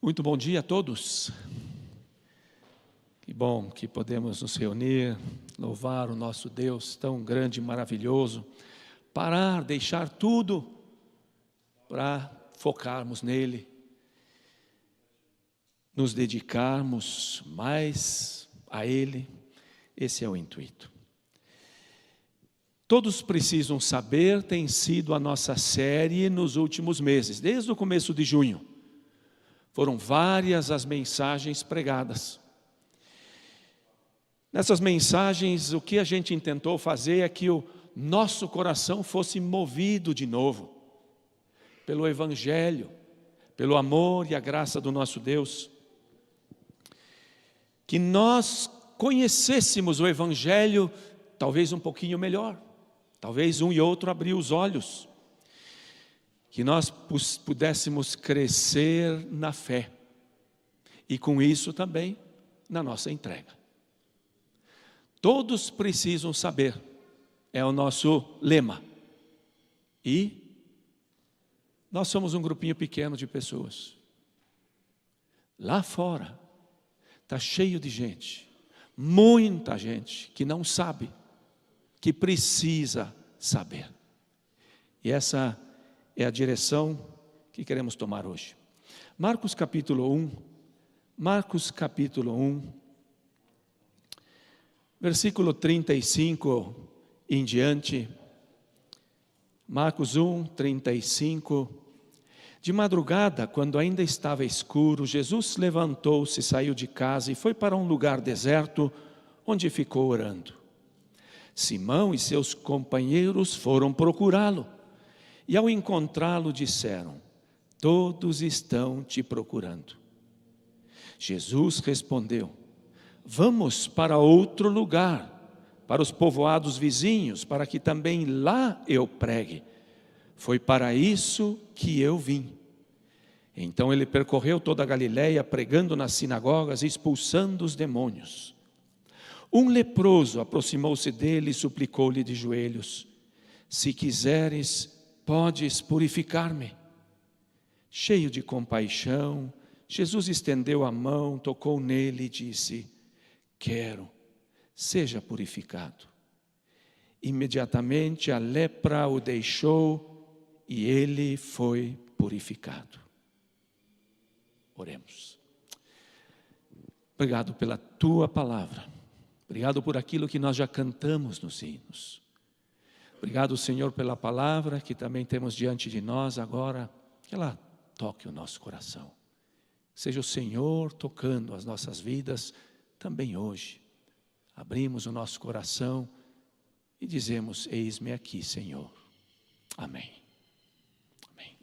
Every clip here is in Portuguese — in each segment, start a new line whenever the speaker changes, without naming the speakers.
Muito bom dia a todos. Que bom que podemos nos reunir, louvar o nosso Deus tão grande e maravilhoso, parar, deixar tudo para focarmos nele, nos dedicarmos mais a ele. Esse é o intuito. Todos precisam saber, tem sido a nossa série nos últimos meses, desde o começo de junho. Foram várias as mensagens pregadas. Nessas mensagens, o que a gente tentou fazer é que o nosso coração fosse movido de novo pelo Evangelho, pelo amor e a graça do nosso Deus. Que nós conhecêssemos o Evangelho talvez um pouquinho melhor, talvez um e outro abrir os olhos. Que nós pudéssemos crescer na fé e com isso também na nossa entrega. Todos precisam saber, é o nosso lema. E nós somos um grupinho pequeno de pessoas. Lá fora está cheio de gente, muita gente que não sabe, que precisa saber. E essa é a direção que queremos tomar hoje. Marcos capítulo 1, versículo 35 em diante. Marcos 1, 35. De madrugada, quando ainda estava escuro, Jesus levantou-se, saiu de casa e foi para um lugar deserto, onde ficou orando. Simão e seus companheiros foram procurá-lo. E ao encontrá-lo disseram: todos estão te procurando. Jesus respondeu: vamos para outro lugar, para os povoados vizinhos, para que também lá eu pregue. Foi para isso que eu vim. Então ele percorreu toda a Galileia, pregando nas sinagogas e expulsando os demônios. Um leproso aproximou-se dele e suplicou-lhe de joelhos: se quiseres, podes purificar-me. Cheio de compaixão, Jesus estendeu a mão, tocou nele e disse: quero, seja purificado. Imediatamente a lepra o deixou e ele foi purificado. Oremos. Obrigado pela tua palavra. Obrigado por aquilo que nós já cantamos nos hinos. Obrigado, Senhor, pela palavra que também temos diante de nós agora, que ela toque o nosso coração. Seja o Senhor tocando as nossas vidas também hoje. Abrimos o nosso coração e dizemos: eis-me aqui, Senhor. Amém. Amém.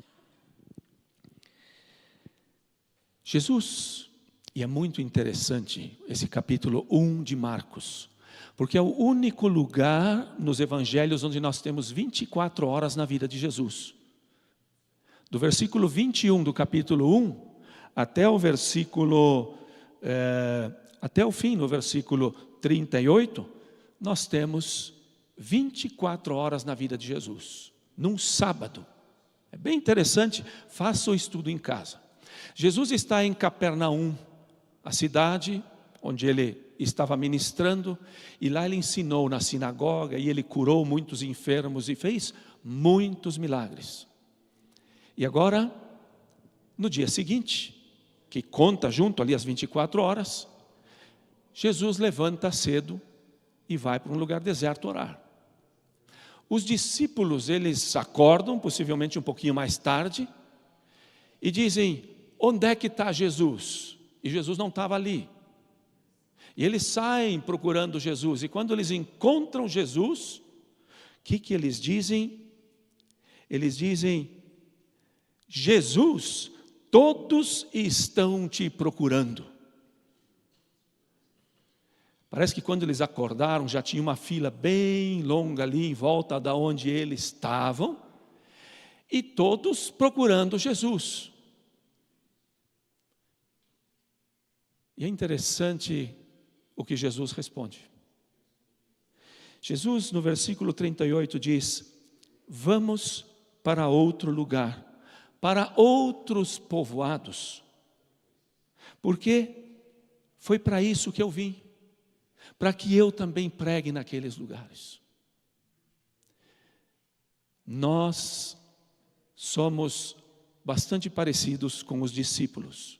Jesus, e é muito interessante esse capítulo 1 de Marcos, porque é o único lugar nos evangelhos onde nós temos 24 horas na vida de Jesus. Do versículo 21 do capítulo 1 até o versículo, até o fim, no versículo 38, nós temos 24 horas na vida de Jesus, num sábado. É bem interessante, faça o estudo em casa. Jesus está em Capernaum, a cidade onde ele estava ministrando, e lá ele ensinou na sinagoga, e ele curou muitos enfermos e fez muitos milagres. E agora, no dia seguinte, que conta junto ali as 24 horas, Jesus levanta cedo e vai para um lugar deserto orar. Os discípulos, eles acordam, possivelmente um pouquinho mais tarde, e dizem: onde é que está Jesus? E Jesus não estava ali. E eles saem procurando Jesus, e quando eles encontram Jesus, o que eles dizem? Eles dizem: Jesus, todos estão te procurando. Parece que quando eles acordaram, já tinha uma fila bem longa ali em volta da onde eles estavam, e todos procurando Jesus. E é interessante o que Jesus responde. Jesus, no versículo 38, diz: vamos para outro lugar, para outros povoados, Porque foi para isso que eu vim, para que eu também pregue naqueles lugares. Nós somos bastante parecidos com os discípulos.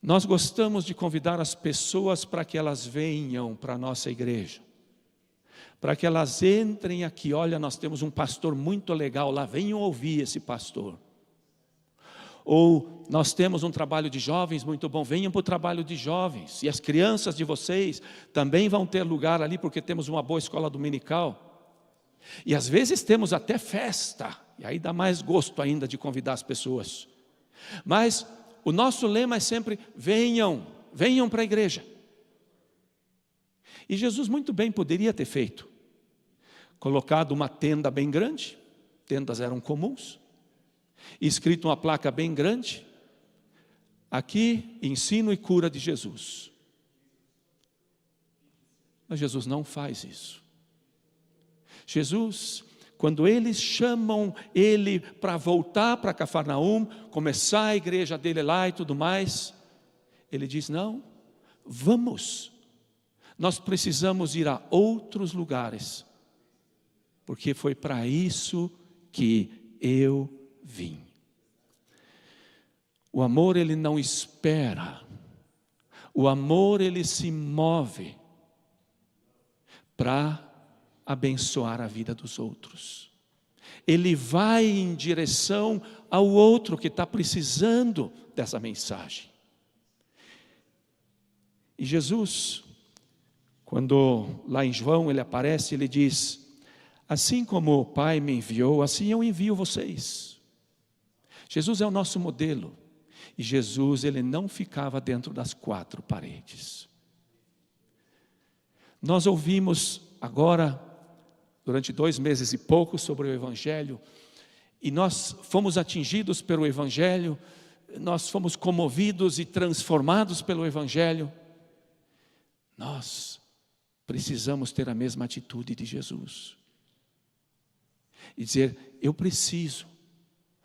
Nós gostamos de convidar as pessoas para que elas venham para a nossa igreja, para que elas entrem aqui. Olha, nós temos um pastor muito legal lá, venham ouvir esse pastor. Ou nós temos um trabalho de jovens muito bom, venham para o trabalho de jovens. E as crianças de vocês também vão ter lugar ali, porque temos uma boa escola dominical. E às vezes temos até festa, e aí dá mais gosto ainda de convidar as pessoas. Mas o nosso lema é sempre: venham para a igreja. E Jesus muito bem poderia ter feito, colocado uma tenda bem grande, tendas eram comuns, e escrito uma placa bem grande: aqui, ensino e cura de Jesus. Mas Jesus não faz isso. Jesus, quando eles chamam ele para voltar para Cafarnaum, começar a igreja dele lá e tudo mais, ele diz: não, vamos, nós precisamos ir a outros lugares, porque foi para isso que eu vim. O amor, ele não espera, o amor, ele se move para abençoar a vida dos outros. Ele vai em direção ao outro que está precisando dessa mensagem. E Jesus, quando lá em João ele aparece, ele diz: assim como o Pai me enviou, assim eu envio vocês. Jesus é o nosso modelo. E Jesus, ele não ficava dentro das quatro paredes. Nós ouvimos agora, durante 2 meses e pouco, sobre o Evangelho, e nós fomos atingidos pelo Evangelho, nós fomos comovidos e transformados pelo Evangelho. Nós precisamos ter a mesma atitude de Jesus, e dizer: eu preciso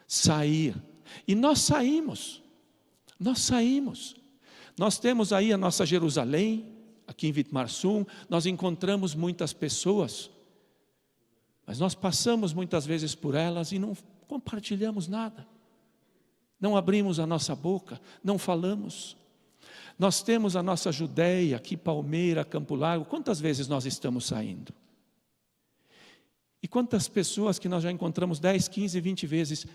sair. E nós saímos. Nós temos aí a nossa Jerusalém, aqui em Vitmarsum, nós encontramos muitas pessoas, mas nós passamos muitas vezes por elas e não compartilhamos nada, não abrimos a nossa boca, não falamos. Nós temos a nossa Judéia, aqui Palmeira, Campo Largo, quantas vezes nós estamos saindo? E quantas pessoas que nós já encontramos 10, 15, 20 vezes,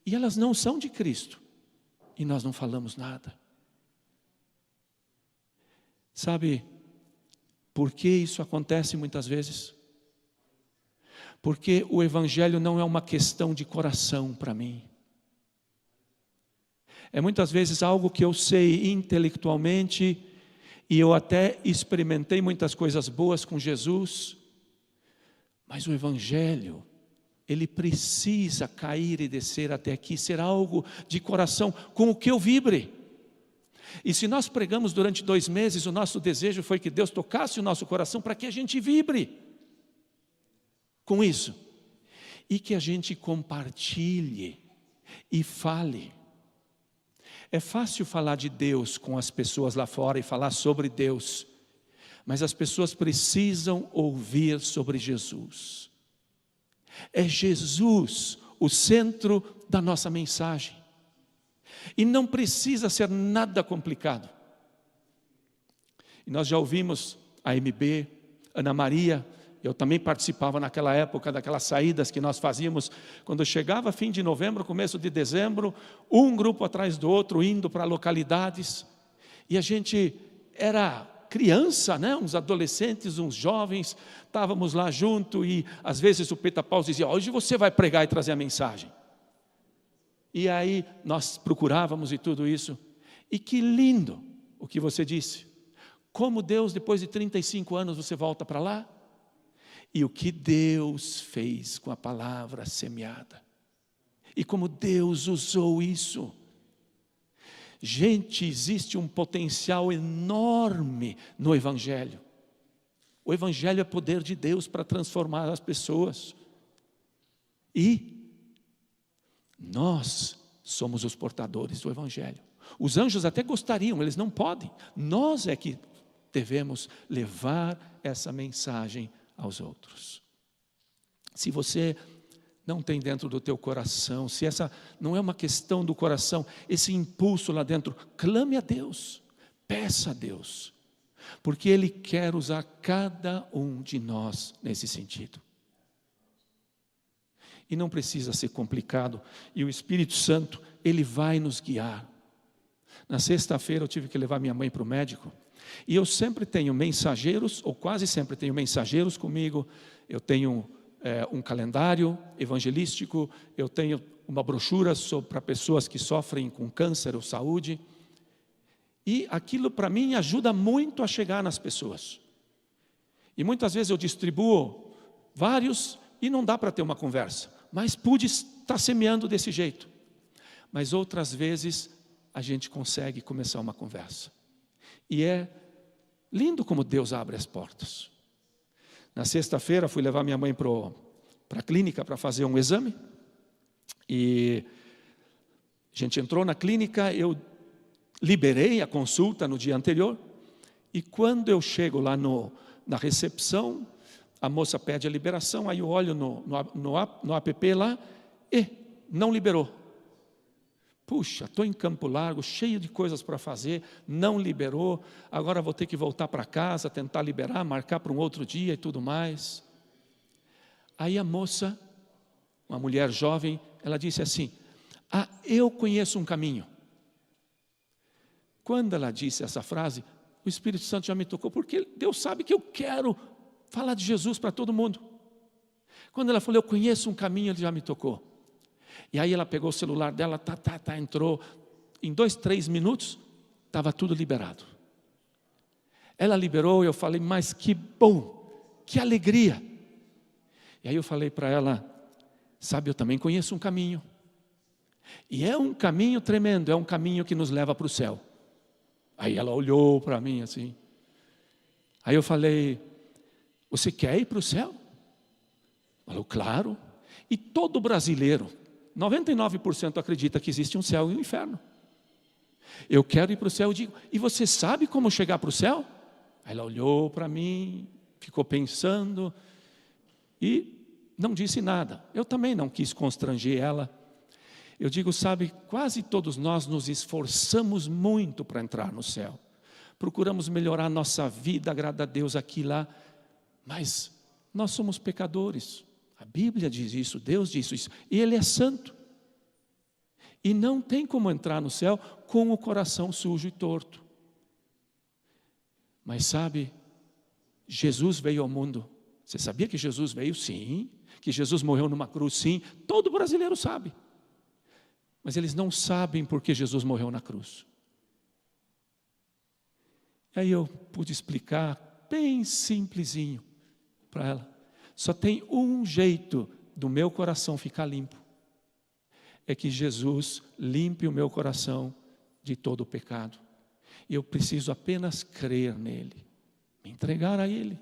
e elas não são de Cristo, e nós não falamos nada. Sabe por que isso acontece muitas vezes? Porque o Evangelho não é uma questão de coração para mim. É muitas vezes algo que eu sei intelectualmente, e eu até experimentei muitas coisas boas com Jesus, mas o Evangelho, ele precisa cair e descer até aqui, ser algo de coração, com o que eu vibre. E se nós pregamos durante 2 meses, o nosso desejo foi que Deus tocasse o nosso coração para que a gente vibre com isso, e que a gente compartilhe e fale. É fácil falar de Deus com as pessoas lá fora e falar sobre Deus, mas as pessoas precisam ouvir sobre Jesus. É Jesus o centro da nossa mensagem, e não precisa ser nada complicado. E nós já ouvimos a MB, Ana Maria, eu também participava naquela época daquelas saídas que nós fazíamos, quando chegava fim de novembro, começo de dezembro, um grupo atrás do outro, indo para localidades, e a gente era criança, né? Uns adolescentes, uns jovens, estávamos lá junto, e às vezes o Peta Paus dizia: hoje você vai pregar e trazer a mensagem. E aí nós procurávamos e tudo isso, e que lindo o que você disse, como Deus, depois de 35 anos você volta para lá, e o que Deus fez com a palavra semeada, e como Deus usou isso. Gente, existe um potencial enorme no Evangelho. O Evangelho é poder de Deus para transformar as pessoas. E nós somos os portadores do Evangelho. Os anjos até gostariam, eles não podem. Nós é que devemos levar essa mensagem aos outros. Se você não tem dentro do teu coração, se essa não é uma questão do coração, esse impulso lá dentro, clame a Deus, peça a Deus, porque Ele quer usar cada um de nós nesse sentido. E não precisa ser complicado, e o Espírito Santo, Ele vai nos guiar. Na sexta-feira eu tive que levar minha mãe para o médico, e eu sempre tenho mensageiros, ou quase sempre tenho mensageiros comigo. Eu tenho um calendário evangelístico, eu tenho uma brochura para pessoas que sofrem com câncer ou saúde, e aquilo para mim ajuda muito a chegar nas pessoas. E muitas vezes eu distribuo vários e não dá para ter uma conversa, mas pude estar semeando desse jeito. Mas outras vezes a gente consegue começar uma conversa. E é lindo como Deus abre as portas. Na sexta-feira fui levar minha mãe para a clínica para fazer um exame. E a gente entrou na clínica, eu liberei a consulta no dia anterior. E quando eu chego lá na recepção, a moça pede a liberação, aí eu olho no app lá e não liberou. Puxa, estou em Campo Largo, cheio de coisas para fazer, não liberou, agora vou ter que voltar para casa, tentar liberar, marcar para um outro dia e tudo mais. Aí a moça, uma mulher jovem, ela disse assim: eu conheço um caminho. Quando ela disse essa frase, o Espírito Santo já me tocou, porque Deus sabe que eu quero falar de Jesus para todo mundo. Quando ela falou, eu conheço um caminho, Ele já me tocou. E aí ela pegou o celular dela, entrou, em 2, 3 minutos, estava tudo liberado. Ela liberou, eu falei, mas que bom, que alegria. E aí eu falei para ela, sabe, eu também conheço um caminho. E é um caminho tremendo, é um caminho que nos leva para o céu. Aí ela olhou para mim assim. Aí eu falei, você quer ir para o céu? Falou, claro. E todo brasileiro, 99% acredita que existe um céu e um inferno. Eu quero ir para o céu, eu digo, e você sabe como chegar para o céu? Aí ela olhou para mim, ficou pensando e não disse nada. Eu também não quis constranger ela. Eu digo, sabe, quase todos nós nos esforçamos muito para entrar no céu. Procuramos melhorar nossa vida, agradar a Deus aqui e lá, mas nós somos pecadores. A Bíblia diz isso, Deus diz isso, e Ele é santo. E não tem como entrar no céu com o coração sujo e torto. Mas sabe, Jesus veio ao mundo. Você sabia que Jesus veio? Sim. Que Jesus morreu numa cruz? Sim. Todo brasileiro sabe. Mas eles não sabem por que Jesus morreu na cruz. Aí eu pude explicar bem simplesinho para ela. Só tem um jeito do meu coração ficar limpo. É que Jesus limpe o meu coração de todo o pecado. E eu preciso apenas crer nele, me entregar a ele.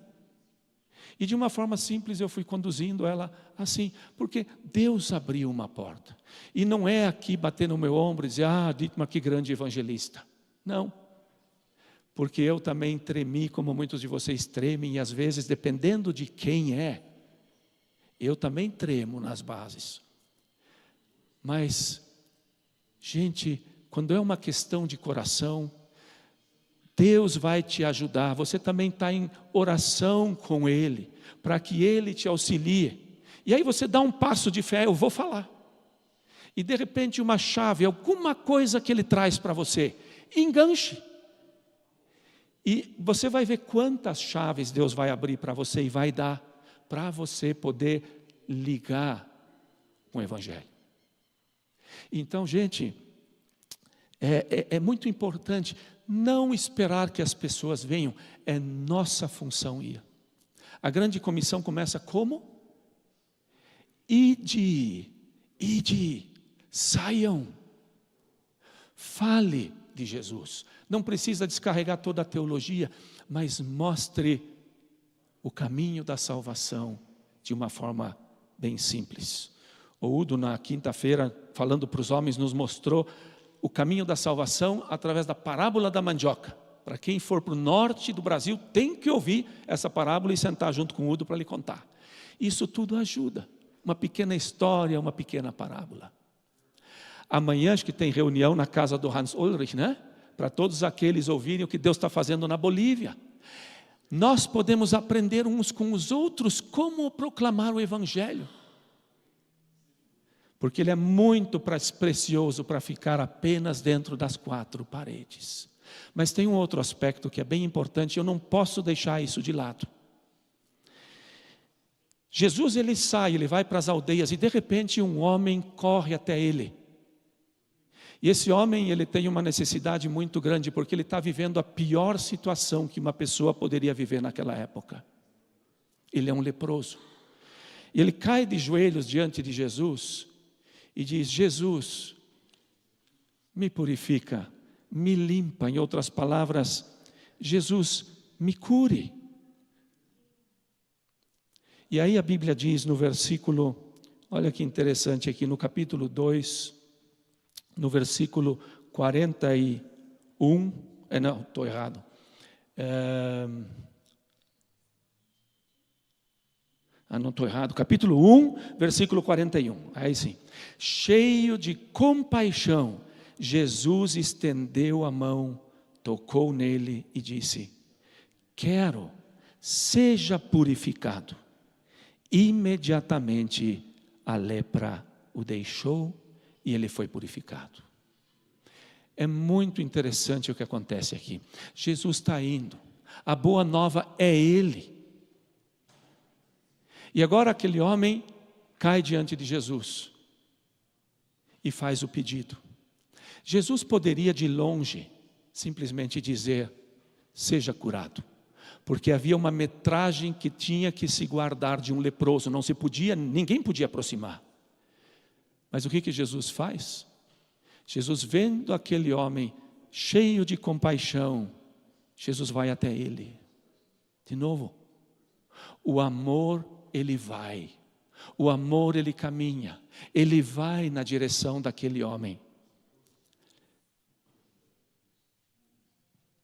E de uma forma simples eu fui conduzindo ela assim, porque Deus abriu uma porta. E não é aqui bater no meu ombro e dizer, Dietmar, que grande evangelista. Não. Porque eu também tremi, como muitos de vocês tremem, e às vezes, dependendo de quem é, eu também tremo nas bases. Mas, gente, quando é uma questão de coração, Deus vai te ajudar. Você também está em oração com Ele, para que Ele te auxilie. E aí você dá um passo de fé, eu vou falar. E de repente uma chave, alguma coisa que Ele traz para você, enganche. E você vai ver quantas chaves Deus vai abrir para você e vai dar para você poder ligar com o Evangelho. Então, gente, é muito importante não esperar que as pessoas venham, é nossa função ir. A grande comissão começa como? Ide, saiam, fale de Jesus. Não precisa descarregar toda a teologia, mas mostre o caminho da salvação de uma forma bem simples. O Udo, na quinta-feira, falando para os homens, nos mostrou o caminho da salvação através da parábola da mandioca. Para quem for para o norte do Brasil, tem que ouvir essa parábola e sentar junto com o Udo para lhe contar. Isso tudo ajuda. Uma pequena história, uma pequena parábola. Amanhã acho que tem reunião na casa do Hans Ulrich, né? Para todos aqueles ouvirem o que Deus está fazendo na Bolívia. Nós podemos aprender uns com os outros como proclamar o Evangelho. Porque ele é muito precioso para ficar apenas dentro das quatro paredes. Mas tem um outro aspecto que é bem importante, eu não posso deixar isso de lado. Jesus, ele sai, ele vai para as aldeias e de repente um homem corre até ele. E esse homem, ele tem uma necessidade muito grande, porque ele está vivendo a pior situação que uma pessoa poderia viver naquela época. Ele é um leproso. E ele cai de joelhos diante de Jesus e diz: Jesus, me purifica, me limpa. Em outras palavras, Jesus, me cure. E aí a Bíblia diz no versículo, olha que interessante aqui, no capítulo 2, no versículo 41, não, estou errado. Não estou errado, capítulo 1, versículo 41, aí sim. Cheio de compaixão, Jesus estendeu a mão, tocou nele e disse: quero, seja purificado. Imediatamente a lepra o deixou e ele foi purificado. É muito interessante o que acontece aqui. Jesus está indo, a boa nova é Ele. E agora aquele homem cai diante de Jesus e faz o pedido. Jesus poderia de longe simplesmente dizer: seja curado. Porque havia uma metragem que tinha que se guardar de um leproso, não se podia, ninguém podia aproximar. Mas o que Jesus faz? Jesus, vendo aquele homem cheio de compaixão, Jesus vai até ele. De novo, o amor, ele vai. O amor, ele caminha. Ele vai na direção daquele homem.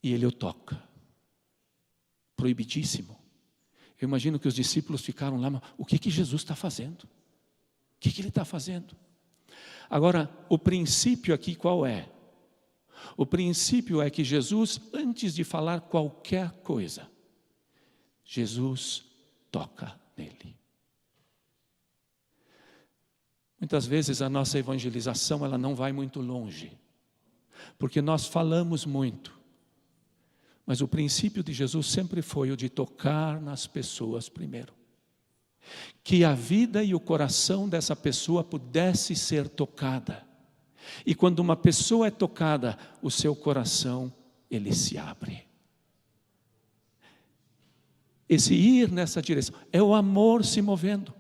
E ele o toca. Proibidíssimo. Eu imagino que os discípulos ficaram lá, mas o que Jesus está fazendo? O que ele está fazendo? Agora, o princípio aqui qual é? O princípio é que Jesus, antes de falar qualquer coisa, Jesus toca nele. Muitas vezes a nossa evangelização, ela não vai muito longe, porque nós falamos muito, mas o princípio de Jesus sempre foi o de tocar nas pessoas primeiro. Que a vida e o coração dessa pessoa pudesse ser tocada. E quando uma pessoa é tocada, o seu coração, ele se abre. Esse ir nessa direção é o amor se movendo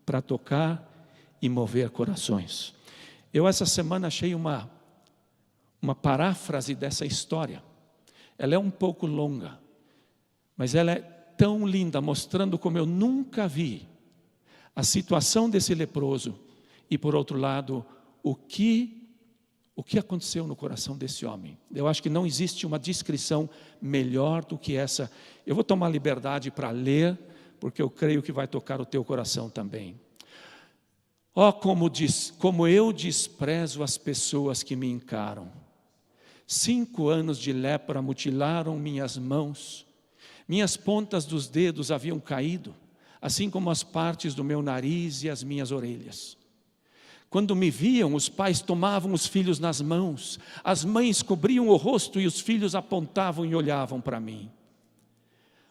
para tocar e mover corações. Eu essa semana achei uma paráfrase dessa história. Ela é um pouco longa, mas ela é tão linda, mostrando como eu nunca vi a situação desse leproso e, por outro lado, o que aconteceu no coração desse homem. Eu acho que não existe uma descrição melhor do que essa. Eu vou tomar liberdade para ler, porque eu creio que vai tocar o teu coração também. Como eu desprezo as pessoas que me encaram. 5 anos de lepra mutilaram minhas mãos, minhas pontas dos dedos haviam caído, assim como as partes do meu nariz e as minhas orelhas. Quando me viam, os pais tomavam os filhos nas mãos, as mães cobriam o rosto e os filhos apontavam e olhavam para mim.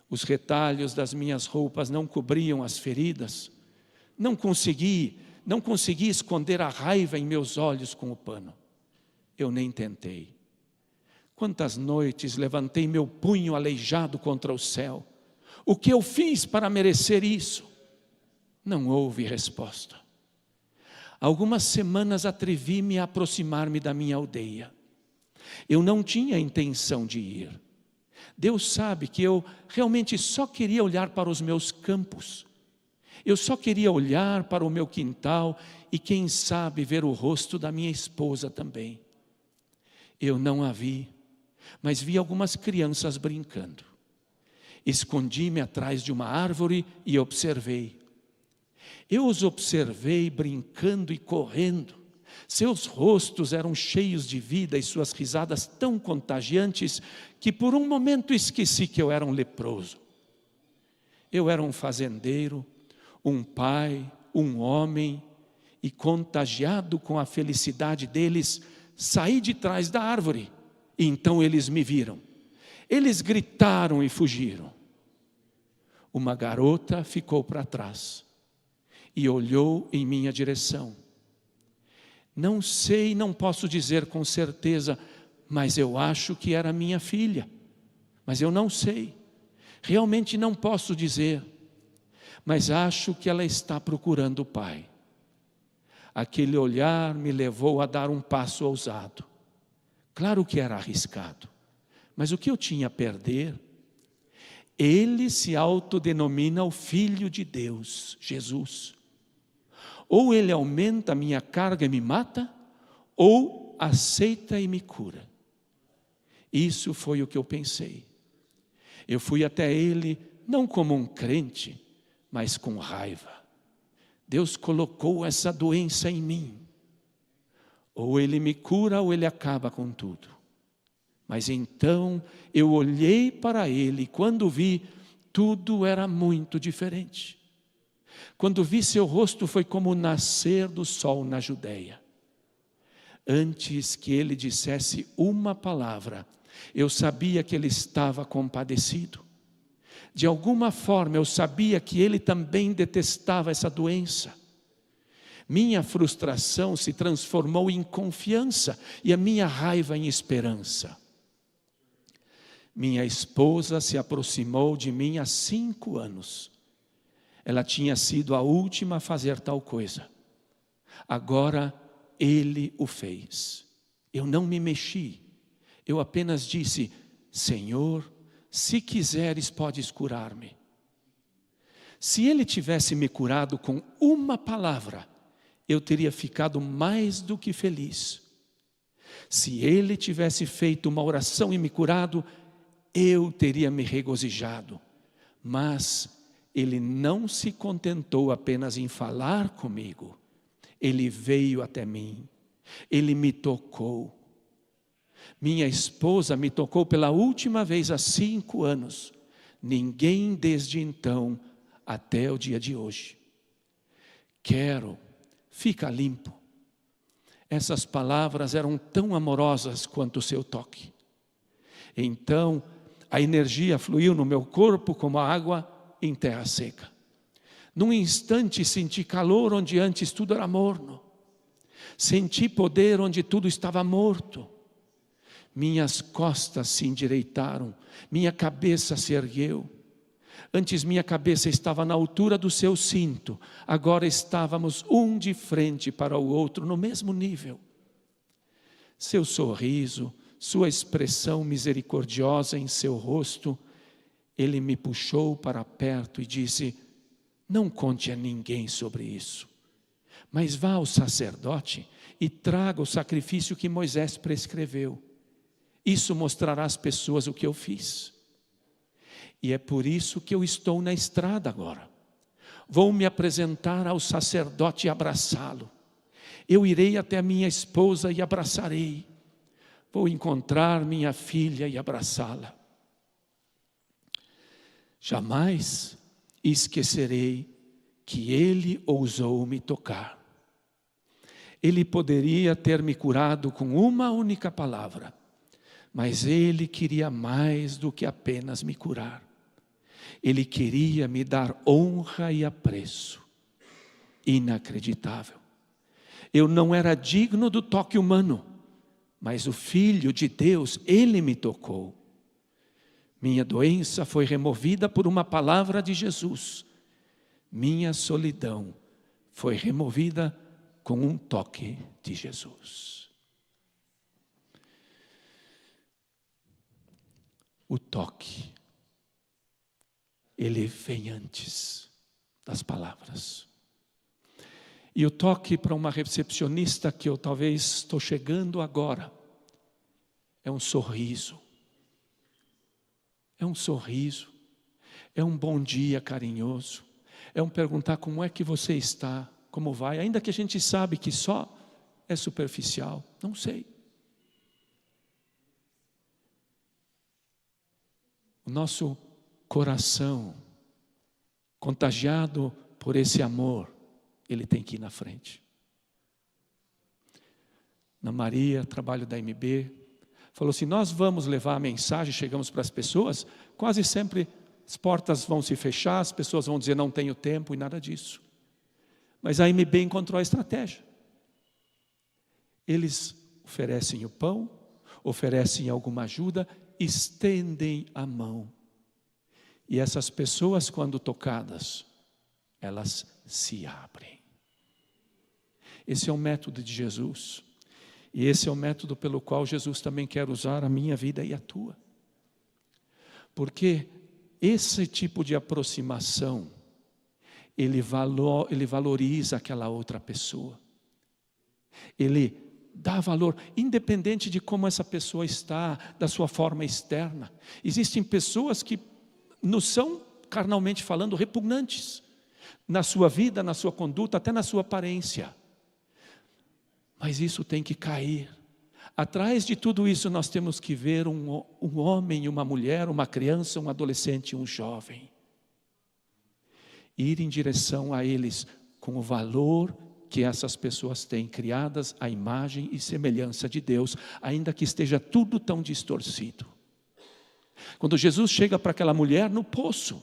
Os retalhos das minhas roupas não cobriam as feridas, não consegui esconder a raiva em meus olhos com o pano. Eu nem tentei. Quantas noites levantei meu punho aleijado contra o céu. O que eu fiz para merecer isso? Não houve resposta. Algumas semanas atrevi-me a aproximar-me da minha aldeia. Eu não tinha intenção de ir. Deus sabe que eu realmente só queria olhar para os meus campos. Eu só queria olhar para o meu quintal e quem sabe ver o rosto da minha esposa também. Eu não a vi, mas vi algumas crianças brincando. Escondi-me atrás de uma árvore e observei. Eu os observei brincando e correndo. Seus rostos eram cheios de vida e suas risadas tão contagiantes que por um momento esqueci que eu era um leproso. Eu era um fazendeiro, um pai, um homem, e contagiado com a felicidade deles, saí de trás da árvore, e então eles me viram. Eles gritaram e fugiram. Uma garota ficou para trás e olhou em minha direção. Não sei, não posso dizer com certeza, mas eu acho que era minha filha. Mas eu não sei, realmente não posso dizer. Mas acho que ela está procurando o pai. Aquele olhar me levou a dar um passo ousado. Claro que era arriscado, mas o que eu tinha a perder? Ele se autodenomina o Filho de Deus, Jesus. Ou ele aumenta a minha carga e me mata, ou aceita e me cura. Isso foi o que eu pensei. Eu fui até ele, não como um crente, mas com raiva. Deus colocou essa doença em mim. Ou ele me cura, ou ele acaba com tudo. Mas então eu olhei para ele e quando vi, tudo era muito diferente. Quando vi seu rosto foi como o nascer do sol na Judeia. Antes que ele dissesse uma palavra, eu sabia que ele estava compadecido. De alguma forma eu sabia que ele também detestava essa doença. Minha frustração se transformou em confiança e a minha raiva em esperança. Minha esposa se aproximou de mim há 5 anos. Ela tinha sido a última a fazer tal coisa. Agora ele o fez. Eu não me mexi. Eu apenas disse: Senhor, se quiseres podes curar-me. Se ele tivesse me curado com uma palavra, eu teria ficado mais do que feliz. Se ele tivesse feito uma oração e me curado, eu teria me regozijado. Mas ele não se contentou apenas em falar comigo. Ele veio até mim. Ele me tocou. Minha esposa me tocou pela última vez há 5 anos. Ninguém desde então até o dia de hoje. Fica limpo. Essas palavras eram tão amorosas quanto o seu toque. Então, a energia fluiu no meu corpo como a água em terra seca. Num instante senti calor onde antes tudo era morno. Senti poder onde tudo estava morto. Minhas costas se endireitaram, minha cabeça se ergueu. Antes minha cabeça estava na altura do seu cinto, agora estávamos um de frente para o outro, no mesmo nível. Seu sorriso, sua expressão misericordiosa em seu rosto, ele me puxou para perto e disse: não conte a ninguém sobre isso, mas vá ao sacerdote e traga o sacrifício que Moisés prescreveu. Isso mostrará às pessoas o que eu fiz. E é por isso que eu estou na estrada agora. Vou me apresentar ao sacerdote e abraçá-lo. Eu irei até a minha esposa e abraçarei. Vou encontrar minha filha e abraçá-la. Jamais esquecerei que ele ousou me tocar. Ele poderia ter me curado com uma única palavra, mas ele queria mais do que apenas me curar. Ele queria me dar honra e apreço. Inacreditável. Eu não era digno do toque humano, mas o Filho de Deus, ele me tocou. Minha doença foi removida por uma palavra de Jesus. Minha solidão foi removida com um toque de Jesus. O toque, ele vem antes. das palavras. E o toque para uma recepcionista que eu talvez estou chegando agora, é um sorriso. É um sorriso, é um bom dia carinhoso, é um perguntar como é que você está, como vai, ainda que a gente sabe que só é superficial, não sei. O nosso coração, contagiado por esse amor, ele tem que ir na frente. Na Maria, trabalho da MB, falou assim, nós vamos levar a mensagem, chegamos para as pessoas, quase sempre as portas vão se fechar, as pessoas vão dizer não tenho tempo e nada disso. Mas a MB encontrou a estratégia. Eles oferecem o pão, oferecem alguma ajuda, estendem a mão. E essas pessoas, quando tocadas, elas se abrem. Esse é o método de Jesus. E esse é o método pelo qual Jesus também quer usar a minha vida e a tua. Porque esse tipo de aproximação, ele valoriza aquela outra pessoa. Ele dá valor, independente de como essa pessoa está, da sua forma externa. Existem pessoas que nos são, carnalmente falando, repugnantes. Na sua vida, na sua conduta, até na sua aparência. Mas isso tem que cair. Atrás de tudo isso nós temos que ver um homem, uma mulher, uma criança, um adolescente, um jovem. Ir em direção a eles com o valor que essas pessoas têm, criadas à imagem e semelhança de Deus, ainda que esteja tudo tão distorcido. Quando Jesus chega para aquela mulher no poço,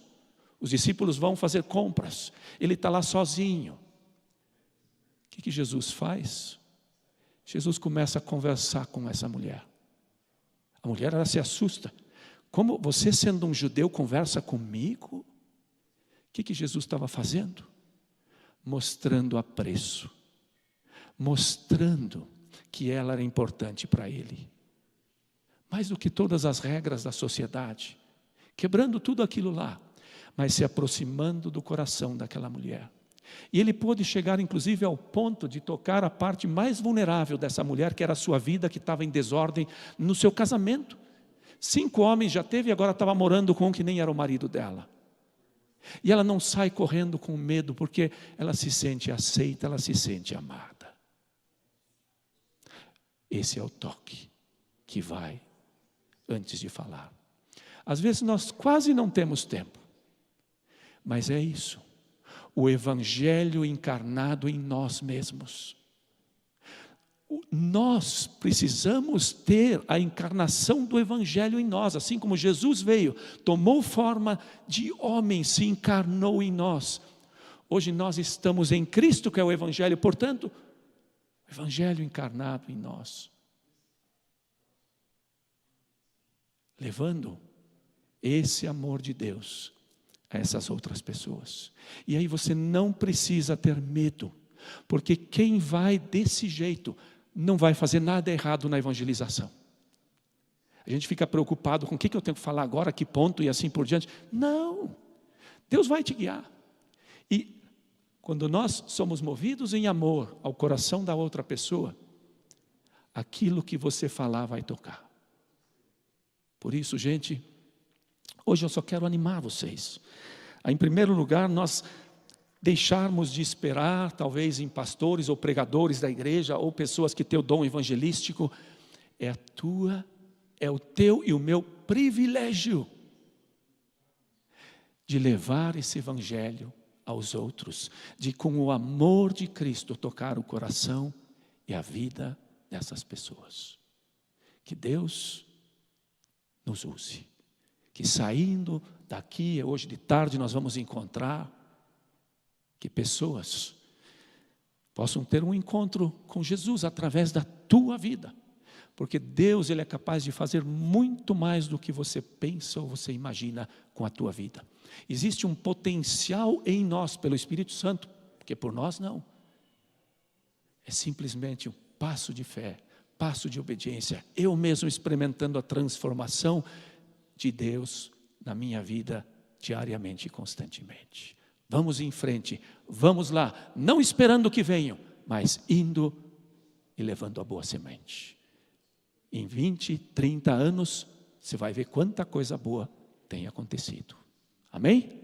os discípulos vão fazer compras, ele está lá sozinho. O que Jesus faz? Jesus começa a conversar com essa mulher. A mulher, ela se assusta. Como você, sendo um judeu, conversa comigo? O que Jesus estava fazendo? Mostrando apreço. Mostrando que ela era importante para ele. Mais do que todas as regras da sociedade. Quebrando tudo aquilo lá. Mas se aproximando do coração daquela mulher. E ele pôde chegar inclusive ao ponto de tocar a parte mais vulnerável dessa mulher, que era a sua vida, que estava em desordem no seu casamento. 5 homens já teve e agora estava morando com um que nem era o marido dela. E ela não sai correndo com medo, porque ela se sente aceita, ela se sente amada. Esse é o toque que vai antes de falar. Às vezes nós quase não temos tempo, mas é isso. O Evangelho encarnado em nós mesmos. Nós precisamos ter a encarnação do Evangelho em nós, assim como Jesus veio, tomou forma de homem, se encarnou em nós. Hoje nós estamos em Cristo, que é o Evangelho, portanto, o Evangelho encarnado em nós. Levando esse amor de Deus a essas outras pessoas. E aí você não precisa ter medo, porque quem vai desse jeito não vai fazer nada errado na evangelização. A gente fica preocupado com o que eu tenho que falar agora, que ponto e assim por diante. Não, Deus vai te guiar. E quando nós somos movidos em amor ao coração da outra pessoa, aquilo que você falar vai tocar. Por isso, gente, hoje eu só quero animar vocês. Em primeiro lugar, nós deixarmos de esperar, talvez em pastores ou pregadores da igreja, ou pessoas que têm o dom evangelístico. É o teu e o meu privilégio de levar esse evangelho aos outros, de com o amor de Cristo tocar o coração e a vida dessas pessoas. Que Deus nos use. Que saindo daqui, hoje de tarde, nós vamos encontrar que pessoas possam ter um encontro com Jesus através da tua vida. Porque Deus, Ele é capaz de fazer muito mais do que você pensa ou você imagina com a tua vida. Existe um potencial em nós pelo Espírito Santo, porque por nós não. É simplesmente um passo de fé, passo de obediência. Eu mesmo experimentando a transformação de Deus na minha vida diariamente e constantemente. Vamos em frente, vamos lá, não esperando que venham, mas indo e levando a boa semente. Em 20, 30 anos, você vai ver quanta coisa boa tem acontecido. Amém?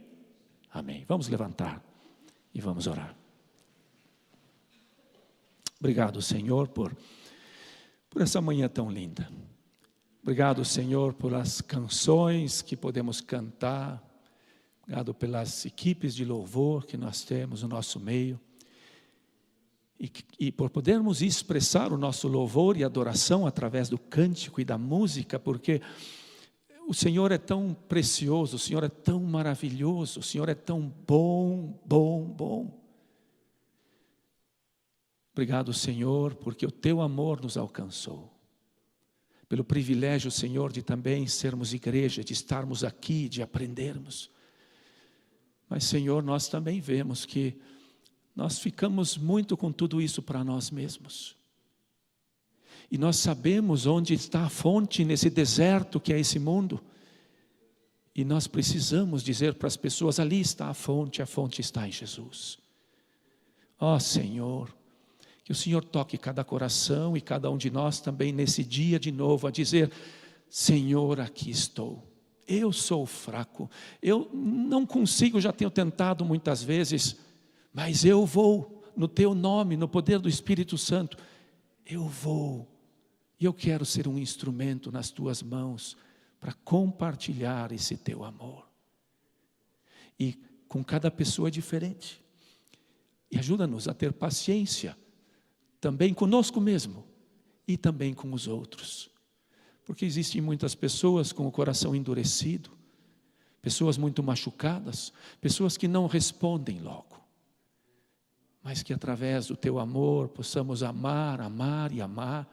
Amém. Vamos levantar e vamos orar. Obrigado, Senhor, por essa manhã tão linda. Obrigado, Senhor, por as canções que podemos cantar. Obrigado pelas equipes de louvor que nós temos no nosso meio. E por podermos expressar o nosso louvor e adoração através do cântico e da música, porque o Senhor é tão precioso, o Senhor é tão maravilhoso, o Senhor é tão bom, bom, bom. Obrigado, Senhor, porque o Teu amor nos alcançou. Pelo privilégio, Senhor, de também sermos igreja, de estarmos aqui, de aprendermos. Mas, Senhor, nós também vemos que nós ficamos muito com tudo isso para nós mesmos. E nós sabemos onde está a fonte nesse deserto que é esse mundo. E nós precisamos dizer para as pessoas, ali está a fonte está em Jesus. Ó Senhor, que o Senhor toque cada coração e cada um de nós também nesse dia de novo a dizer, Senhor, aqui estou. Eu sou fraco, eu não consigo, já tenho tentado muitas vezes, mas eu vou, no Teu nome, no poder do Espírito Santo, eu vou, e eu quero ser um instrumento nas Tuas mãos, para compartilhar esse Teu amor, e com cada pessoa é diferente, e ajuda-nos a ter paciência, também conosco mesmo, e também com os outros, porque existem muitas pessoas com o coração endurecido, pessoas muito machucadas, pessoas que não respondem logo, mas que através do Teu amor possamos amar, amar e amar,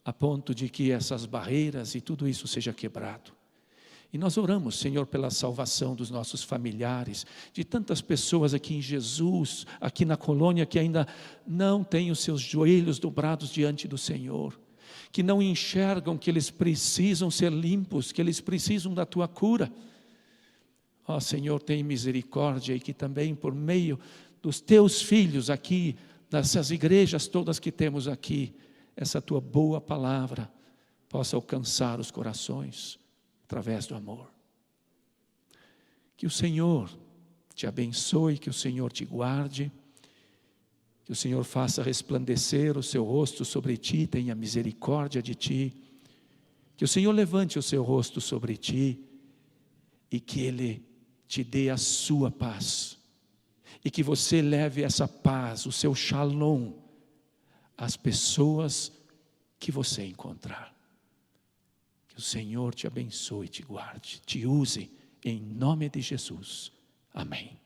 a ponto de que essas barreiras e tudo isso seja quebrado. E nós oramos, Senhor, pela salvação dos nossos familiares, de tantas pessoas aqui em Jesus, aqui na colônia, que ainda não têm os seus joelhos dobrados diante do Senhor, que não enxergam que eles precisam ser limpos, que eles precisam da Tua cura. Ó Senhor, tem misericórdia e que também por meio dos Teus filhos aqui, dessas igrejas todas que temos aqui, essa Tua boa palavra possa alcançar os corações através do amor. Que o Senhor te abençoe, que o Senhor te guarde, que o Senhor faça resplandecer o seu rosto sobre ti, tenha misericórdia de ti, que o Senhor levante o seu rosto sobre ti e que Ele te dê a sua paz e que você leve essa paz, o seu shalom, às pessoas que você encontrar. Que o Senhor te abençoe, te guarde, te use, em nome de Jesus. Amém.